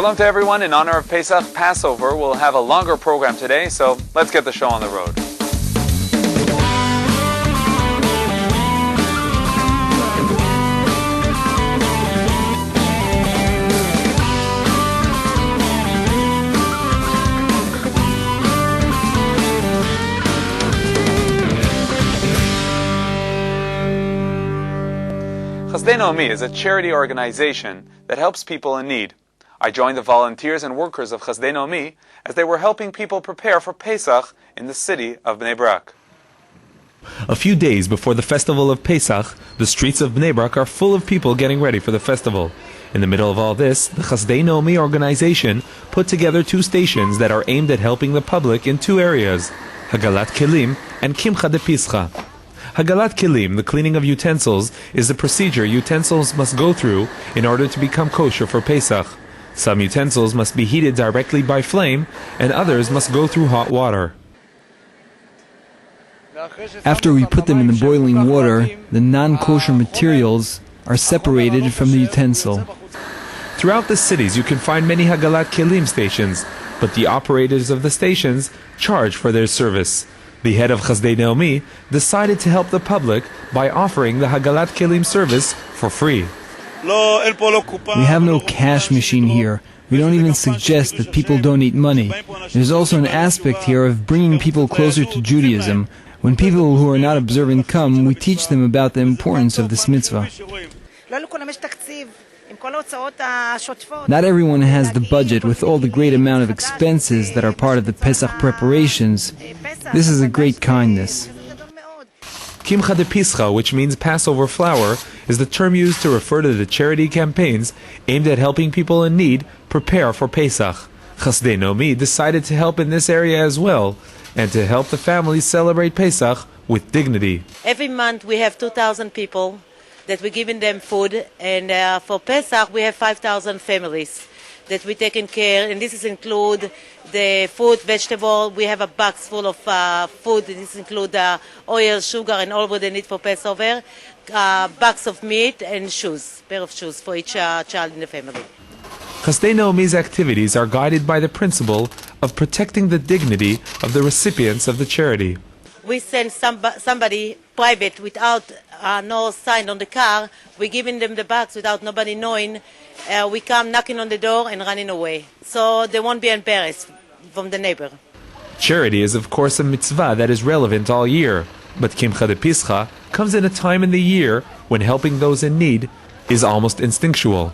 Shalom to everyone. In honor of Pesach, Passover, we'll have a longer program today, so let's get the show on the road. Chasdei Naomi is a charity organization that helps people in need. I joined the volunteers and workers of Chasdei Naomi as they were helping people prepare for Pesach in the city of Bnei Brak. A few days before the festival of Pesach, the streets of Bnei Brak are full of people getting ready for the festival. In the middle of all this, the Chasdei Naomi organization put together two stations that are aimed at helping the public in two areas, Hagalat Kelim and Kimcha de Pischa. Hagalat Kelim, the cleaning of utensils, is the procedure utensils must go through in order to become kosher for Pesach. Some utensils must be heated directly by flame, and others must go through hot water. After we put them in the boiling water, the non-kosher materials are separated from the utensil. Throughout the cities you can find many Hagalat Kelim stations, but the operators of the stations charge for their service. The head of Chasdei Naomi decided to help the public by offering the Hagalat Kelim service for free. We have no cash machine here. We don't even suggest that people donate money. There's also an aspect here of bringing people closer to Judaism. When people who are not observant come, we teach them about the importance of this mitzvah. Not everyone has the budget with all the great amount of expenses that are part of the Pesach preparations. This is a great kindness. Kimcha de Pischa, which means Passover flour, is the term used to refer to the charity campaigns aimed at helping people in need prepare for Pesach. Chasdei Naomi decided to help in this area as well, and to help the families celebrate Pesach with dignity. Every month we have 2,000 people that we're giving them food, and for Pesach we have 5,000 families that we're taking care, and this is include the food, vegetable. We have a box full of food. This include oil, sugar, and all what they need for Passover. Box of meat and shoes, pair of shoes for each child in the family. Chasdei Naomi's activities are guided by the principle of protecting the dignity of the recipients of the charity. We send somebody private without no sign on the car. We're giving them the box without nobody knowing. We come knocking on the door and running away, so they won't be embarrassed from the neighbor. Charity is of course a mitzvah that is relevant all year, but Kimcha de Pischa comes in a time in the year when helping those in need is almost instinctual.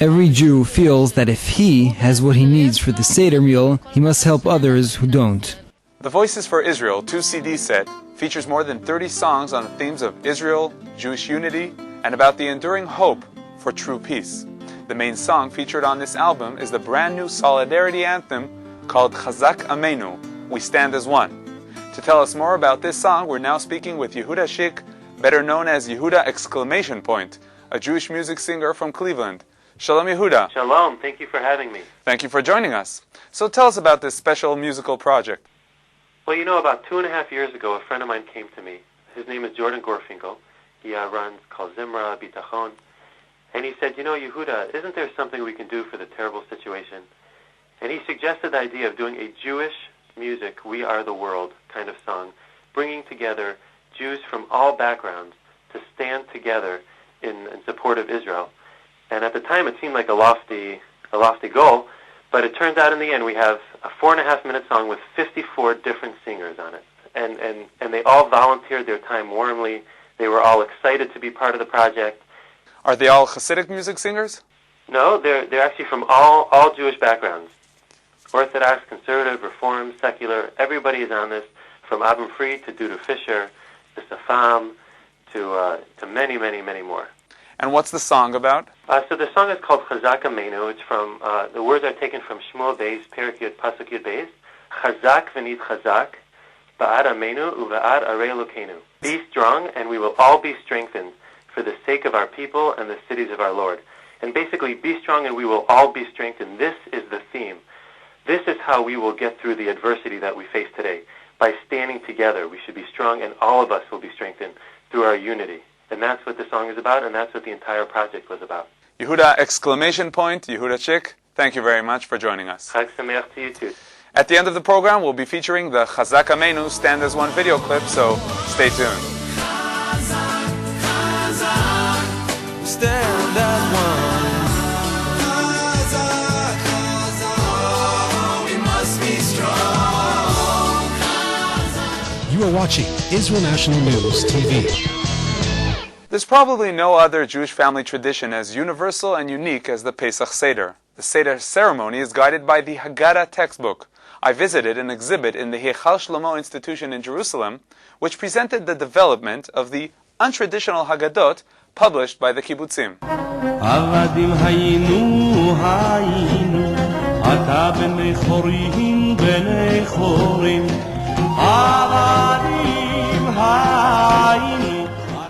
Every Jew feels that if he has what he needs for the Seder meal, he must help others who don't. The Voices for Israel 2 CD set features more than 30 songs on the themes of Israel, Jewish unity, and about the enduring hope for true peace. The main song featured on this album is the brand new solidarity anthem called Chazak Amenu, We Stand as One. To tell us more about this song, we're now speaking with Yehuda Schick, better known as Yehuda Exclamation Point, a Jewish music singer from Cleveland. Shalom Yehuda. Shalom, thank you for having me. Thank you for joining us. So tell us about this special musical project. Well, you know, about 2.5 years ago, a friend of mine came to me. His name is Jordan Gorfinkel. He runs called Zimra Bitachon. And he said, you know, Yehuda, isn't there something we can do for the terrible situation? And he suggested the idea of doing a Jewish music, We Are the World kind of song, bringing together Jews from all backgrounds to stand together in support of Israel. And at the time, it seemed like a lofty goal, but it turns out in the end we have a 4.5-minute song with 54 different singers on it. And they all volunteered their time warmly. They were all excited to be part of the project. Are they all Hasidic music singers? No, they're actually from all Jewish backgrounds. Orthodox, conservative, Reform, secular, everybody is on this, from Abram Fried to Dudu Fisher, to Safam, to many, many, many more. And what's the song about? So the song is called Chazak Amenu. It's from, the words are taken from Shmuel Beis, Perik Yud, Pasuk Yud Beis. Chazak v'nit chazak, ba'ad amenu u'ba'ad arei Elokeinu. Be strong, and we will all be strengthened for the sake of our people and the cities of our Lord. And basically, be strong and we will all be strengthened. This is the theme. This is how we will get through the adversity that we face today. By standing together, we should be strong, and all of us will be strengthened through our unity. And that's what the song is about, and that's what the entire project was about. Yehuda Exclamation Point, Yehuda Schick, Thank you very much for joining us. Chag Sameach to you too. At the end of the program, we'll be featuring the Chazak Amenu Stand as One video clip, so stay tuned. Stand as one. We must be strong. You are watching Israel National News TV. There's probably no other Jewish family tradition as universal and unique as the Pesach Seder. The Seder ceremony is guided by the Haggadah textbook. I visited an exhibit in the Heichal Shlomo Institution in Jerusalem, which presented the development of the untraditional Haggadot published by the kibbutzim.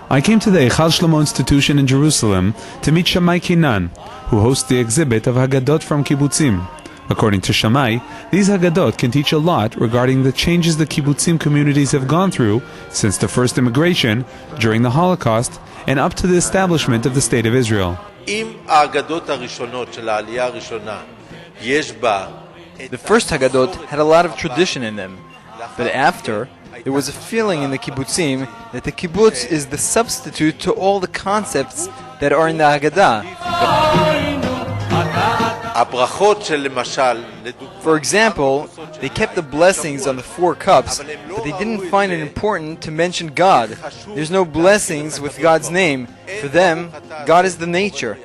I came to the Heichal Shlomo Institution in Jerusalem to meet Shammai Kinan, who hosts the exhibit of Haggadot from kibbutzim. According to Shammai, these Haggadot can teach a lot regarding the changes the kibbutzim communities have gone through since the first immigration, during the Holocaust, and up to the establishment of the State of Israel. The first Haggadot had a lot of tradition in them, but after, there was a feeling in the kibbutzim that the kibbutz is the substitute to all the concepts that are in the Haggadah. For example, they kept the blessings on the 4 cups, but they didn't find it important to mention God. There's no blessings with God's name. For them, God is the nature.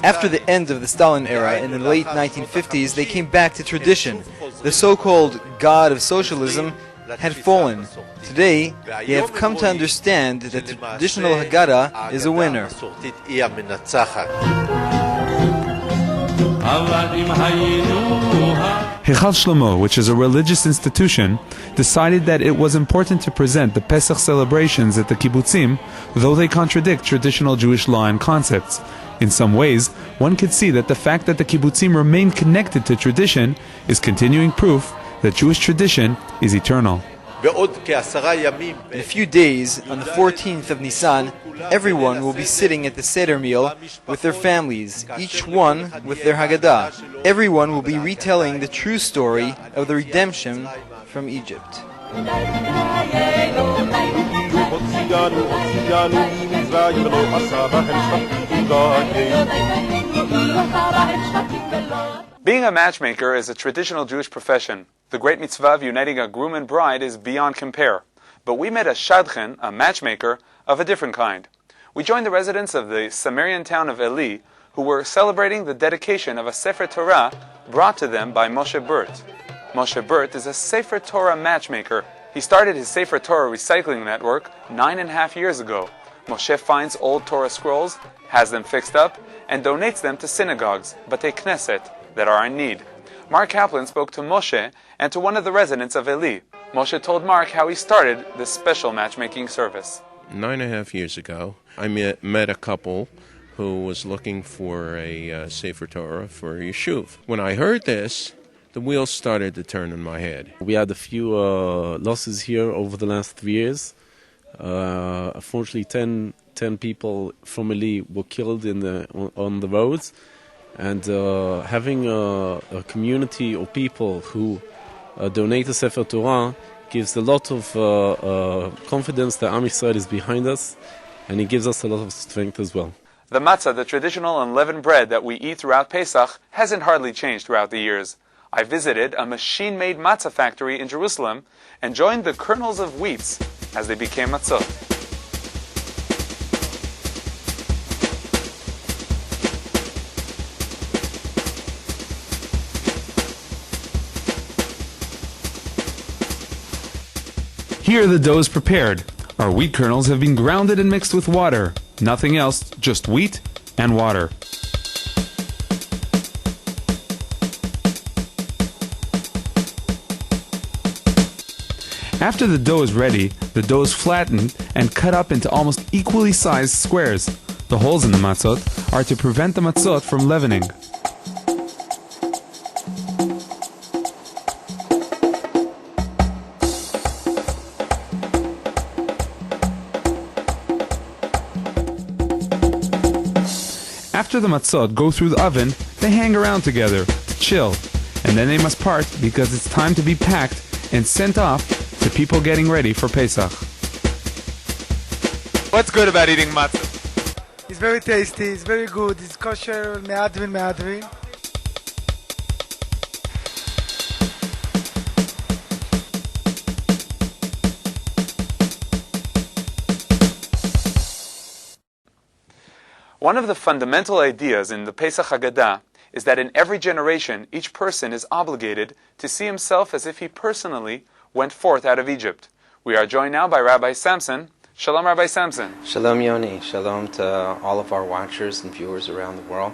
After the end of the Stalin era in the late 1950s, they came back to tradition. The so-called God of socialism had fallen. Today, they have come to understand that the traditional Haggadah is a winner. Heichal Shlomo, which is a religious institution, decided that it was important to present the Pesach celebrations at the kibbutzim, though they contradict traditional Jewish law and concepts. In some ways, one could see that the fact that the kibbutzim remain connected to tradition is continuing proof that Jewish tradition is eternal. In a few days, on the 14th of Nisan, everyone will be sitting at the Seder meal with their families, each one with their Haggadah. Everyone will be retelling the true story of the redemption from Egypt. Being a matchmaker is a traditional Jewish profession. The great mitzvah of uniting a groom and bride is beyond compare. But we met a shadchan, a matchmaker, of a different kind. We joined the residents of the Sumerian town of Eli, who were celebrating the dedication of a Sefer Torah brought to them by Moshe Burt. Moshe Burt is a Sefer Torah matchmaker. He started his Sefer Torah recycling network 9.5 years ago. Moshe finds old Torah scrolls, has them fixed up, and donates them to synagogues, Batei Knesset, that are in need. Mark Kaplan spoke to Moshe and to one of the residents of Eli. Moshe told Mark how he started this special matchmaking service. 9.5 years ago, I met a couple who was looking for a Sefer Torah for a yeshuv. When I heard this, the wheels started to turn in my head. We had a few losses here over the last 3 years. Unfortunately, 10 people from Eli were killed on the roads. And having a community of people who donate a Sefer Torah gives a lot of confidence that Am Yisrael is behind us, and it gives us a lot of strength as well. The matzah, the traditional unleavened bread that we eat throughout Pesach, hasn't hardly changed throughout the years. I visited a machine-made matzah factory in Jerusalem and joined the kernels of wheats as they became matzot. Here the dough is prepared. Our wheat kernels have been grounded and mixed with water. Nothing else, just wheat and water. After the dough is ready, the dough is flattened and cut up into almost equally sized squares. The holes in the matzot are to prevent the matzot from leavening. After the matzot go through the oven, they hang around together to chill. And then they must part because it's time to be packed and sent off to people getting ready for Pesach. What's good about eating matzah? It's very tasty, it's very good, it's kosher, me'advin. One of the fundamental ideas in the Pesach Haggadah is that in every generation, each person is obligated to see himself as if he personally went forth out of Egypt. We are joined now by Rabbi Samson. Shalom, Rabbi Samson. Shalom, Yoni. Shalom to all of our watchers and viewers around the world.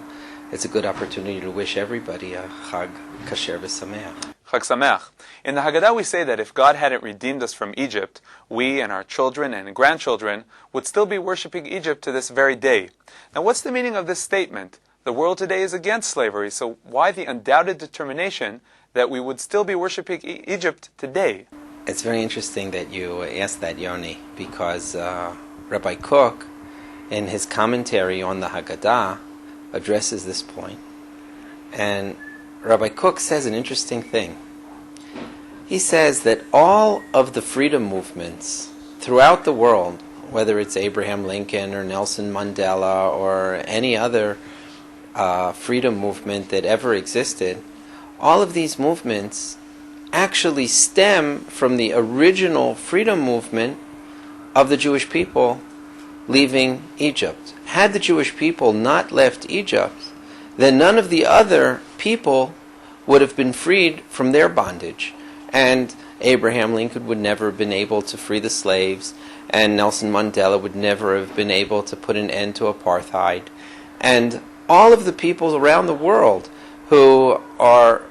It's a good opportunity to wish everybody a Chag Kasher V'Sameach. Chag Sameach. In the Haggadah we say that if God hadn't redeemed us from Egypt, we and our children and grandchildren would still be worshipping Egypt to this very day. Now what's the meaning of this statement? The world today is against slavery, so why the undoubted determination that we would still be worshipping Egypt today? It's very interesting that you asked that, Yoni, because Rabbi Kook, in his commentary on the Haggadah, addresses this point. And Rabbi Kook says an interesting thing. He says that all of the freedom movements throughout the world, whether it's Abraham Lincoln or Nelson Mandela or any other freedom movement that ever existed, all of these movements actually stem from the original freedom movement of the Jewish people leaving Egypt. Had the Jewish people not left Egypt, then none of the other people would have been freed from their bondage. And Abraham Lincoln would never have been able to free the slaves, and Nelson Mandela would never have been able to put an end to apartheid. And all of the people around the world who are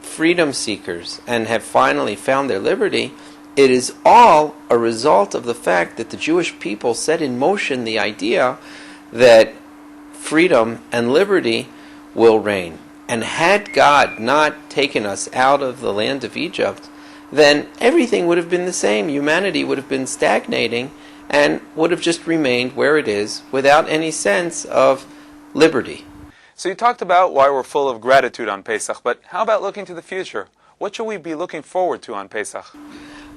freedom seekers and have finally found their liberty, it is all a result of the fact that the Jewish people set in motion the idea that freedom and liberty will reign. And had God not taken us out of the land of Egypt, then everything would have been the same. Humanity would have been stagnating and would have just remained where it is without any sense of liberty. So you talked about why we're full of gratitude on Pesach, but how about looking to the future? What should we be looking forward to on Pesach?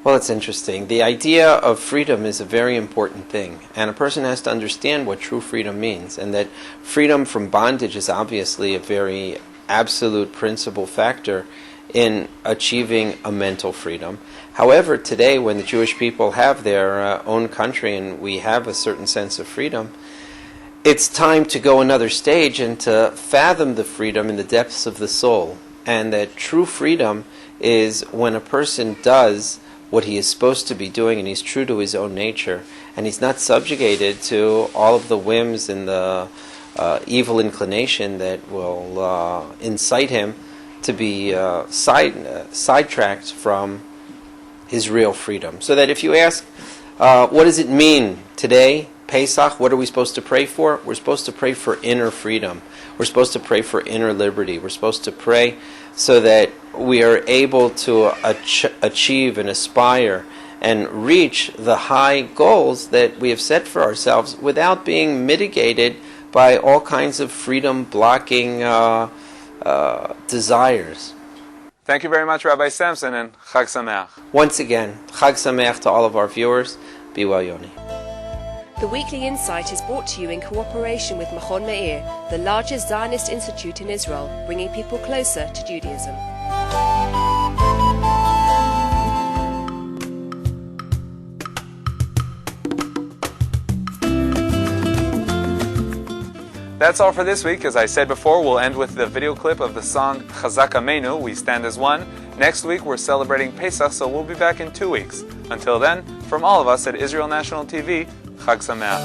Well, it's interesting. The idea of freedom is a very important thing, and a person has to understand what true freedom means, and that freedom from bondage is obviously a very absolute principal factor in achieving a mental freedom. However, today when the Jewish people have their own country and we have a certain sense of freedom, it's time to go another stage and to fathom the freedom in the depths of the soul. And that true freedom is when a person does what he is supposed to be doing and he's true to his own nature and he's not subjugated to all of the whims and the evil inclination that will incite him to be sidetracked from his real freedom. So that if you ask, what does it mean today, Pesach, what are we supposed to pray for? We're supposed to pray for inner freedom. We're supposed to pray for inner liberty. We're supposed to pray so that we are able to achieve and aspire and reach the high goals that we have set for ourselves without being mitigated by all kinds of freedom-blocking desires. Thank you very much, Rabbi Samson, and Chag Sameach. Once again, Chag Sameach to all of our viewers. Be well, Yoni. The Weekly Insight is brought to you in cooperation with Machon Meir, the largest Zionist institute in Israel, bringing people closer to Judaism. That's all for this week. As I said before, we'll end with the video clip of the song Chazak Ameinu, We Stand as One. Next week we're celebrating Pesach, so we'll be back in 2 weeks. Until then, from all of us at Israel National TV, Chag Sameach.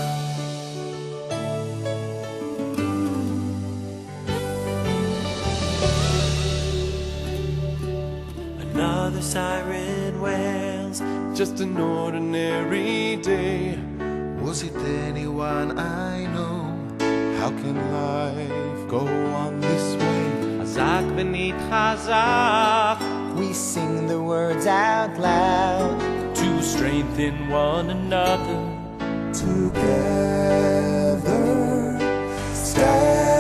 Another siren wails, just an ordinary day. Was it anyone I know? How can life go on this way? Chazak beneath Chazak, we sing the words out loud to strengthen one another. Together, stand.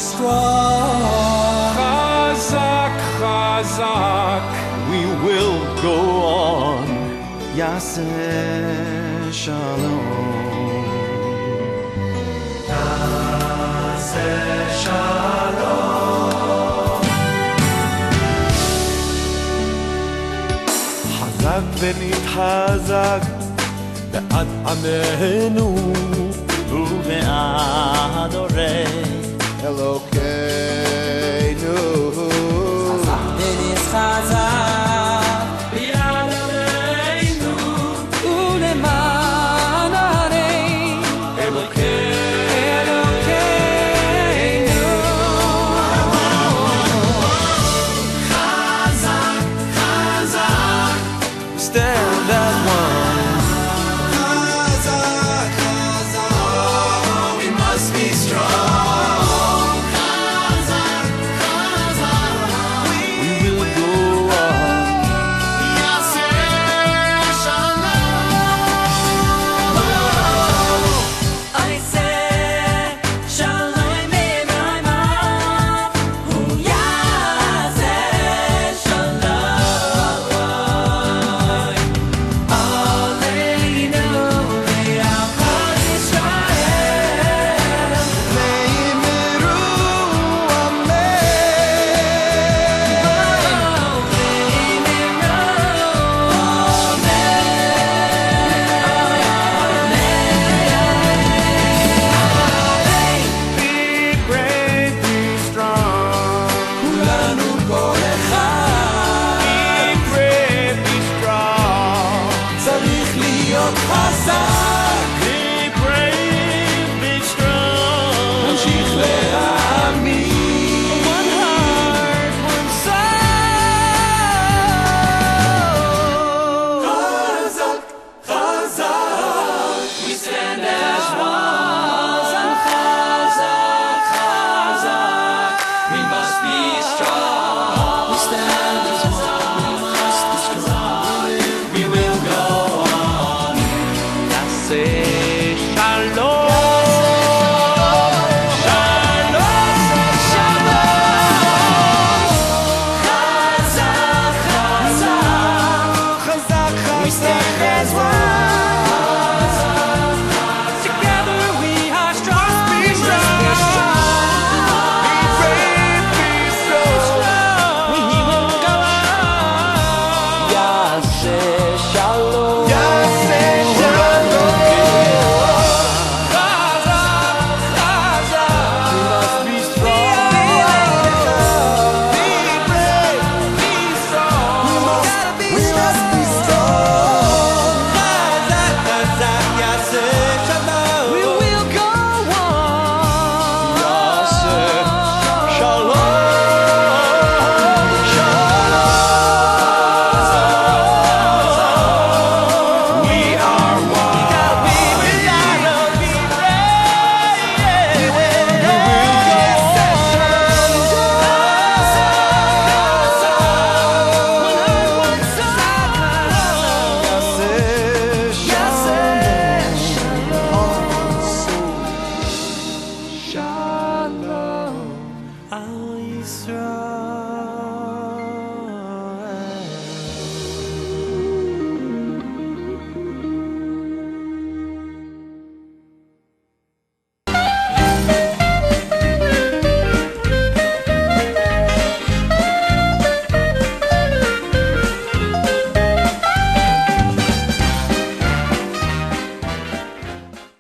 strong. Chazak, chazak, we will go on. Yaseh shalom. Yaseh shalom. Hazak ונתחזק בעד עמנו ובעד הורי אלוקינו.